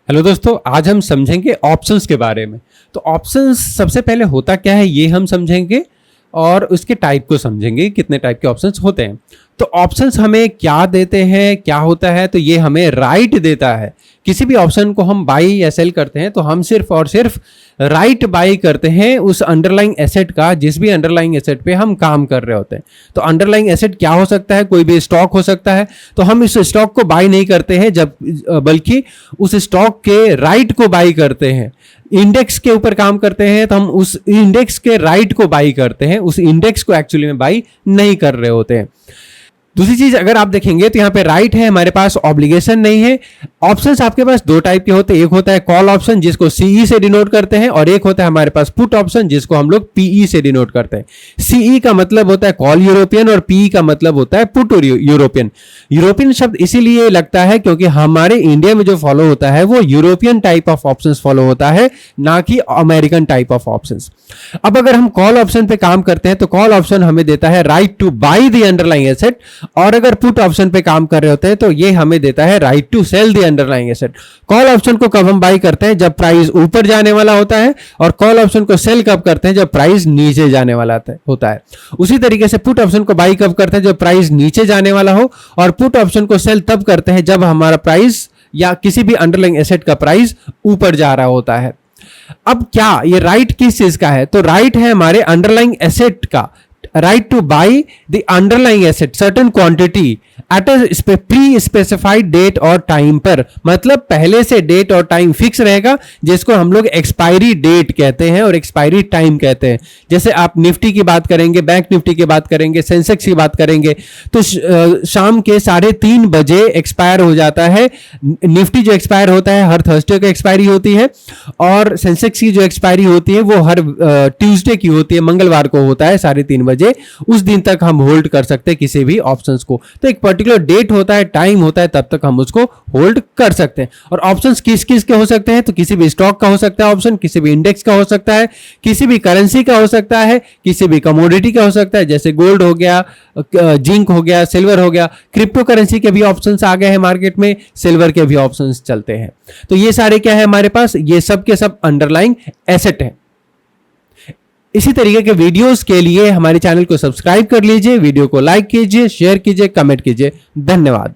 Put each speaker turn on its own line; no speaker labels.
Hello दोस्तों, आज हम समझेंगे ऑप्शंस के बारे में। तो ऑप्शंस सबसे पहले होता क्या है ये हम समझेंगे और उसके टाइप को समझेंगे, कितने टाइप के ऑप्शंस होते हैं। तो ऑप्शंस हमें क्या देते हैं, क्या होता है, तो ये हमें राइट देता है। किसी भी ऑप्शन को हम बाई या सेल करते हैं तो हम सिर्फ और सिर्फ राइट बाई करते हैं उस अंडरलाइंग एसेट का, जिस भी अंडरलाइंग एसेट पे हम काम कर रहे होते हैं। तो अंडरलाइंग एसेट क्या हो सकता है, कोई भी स्टॉक हो सकता है। तो हम इस स्टॉक को बाई नहीं करते हैं बल्कि उस स्टॉक के राइट को बाई करते हैं। इंडेक्स के ऊपर काम करते हैं तो हम उस इंडेक्स के राइट को बाई करते हैं, उस इंडेक्स को एक्चुअली में बाई नहीं कर रहे होते हैं। दूसरी चीज अगर आप देखेंगे तो यहाँ पे राइट है, हमारे पास ऑब्लिगेशन नहीं है। ऑप्शंस आपके पास दो टाइप के होते हैं, एक होता है कॉल ऑप्शन जिसको सीई से डिनोट करते हैं और एक होता है हमारे पास पुट ऑप्शन जिसको हम लोग पीई से डिनोट करते हैं। सीई का मतलब होता है कॉल यूरोपियन और पीई का मतलब होता है पुट यूरोपियन। यूरोपियन शब्द इसीलिए लगता है क्योंकि हमारे इंडिया में जो फॉलो होता है वो European type of options follow होता है, ना कि अमेरिकन टाइप ऑफ ऑप्शंस। अब अगर हम कॉल ऑप्शन पे काम करते हैं तो कॉल ऑप्शन हमें देता है right to buy the underlying asset, और अगर पुट ऑप्शन पे काम कर रहे होते हैं तो ये हमें देता है right to sell the underlying asset. Call option को कब हम बाई करते हैं, जब प्राइस ऊपर जाने वाला होता है, और कॉल ऑप्शन को सेल कब करते हैं, जब प्राइस नीचे जाने वाला होता है। उसी तरीके से पुट ऑप्शन को बाई कब करते हैं, जब प्राइस नीचे जाने वाला हो, और पुट ऑप्शन को सेल तब करते हैं जब हमारा प्राइस या किसी भी अंडरलाइंग एसेट का प्राइस ऊपर जा रहा होता है। अब क्या ये राइट किस चीज का है, तो राइट है हमारे अंडरलाइंग एसेट का, right to buy the underlying asset certain quantity at a pre specified date और टाइम पर। मतलब पहले से डेट और टाइम फिक्स रहेगा जिसको हम लोग एक्सपायरी डेट कहते हैं और एक्सपायरी टाइम कहते हैं। जैसे आप निफ्टी की बात करेंगे, बैंक निफ्टी की बात करेंगे, सेंसेक्स की बात करेंगे, तो शाम के 3:30 बजे एक्सपायर हो जाता है। निफ्टी जो एक्सपायर होता है हर थर्सडे को एक्सपायरी होती है, और सेंसेक्स की जो एक्सपायरी होती है वो हर ट्यूसडे की होती है, मंगलवार को होता है 3:30 बजे। उस दिन तक हम होल्ड कर सकते हैं किसी भी ऑप्शंस को। तो एक पर्टिकुलर डेट होता है, टाइम होता है, तब तक हम उसको होल्ड कर सकते हैं। और ऑप्शंस किस किस के हो सकते हैं, तो किसी भी स्टॉक का हो सकता है ऑप्शन, किसी भी इंडेक्स का हो सकता है, किसी भी करेंसी का हो सकता है, किसी भी कमोडिटी का हो सकता है, जैसे गोल्ड हो गया, जिंक हो गया, सिल्वर हो गया। क्रिप्टो करेंसी के भी ऑप्शंस आ गए हैं मार्केट में, सिल्वर के भी ऑप्शंस चलते हैं। तो ये सारे क्या है हमारे पास, ये सब के सब अंडरलाइंग एसेट है। इसी तरीके के वीडियोस के लिए हमारे चैनल को सब्सक्राइब कर लीजिए, वीडियो को लाइक कीजिए, शेयर कीजिए, कमेंट कीजिए। धन्यवाद।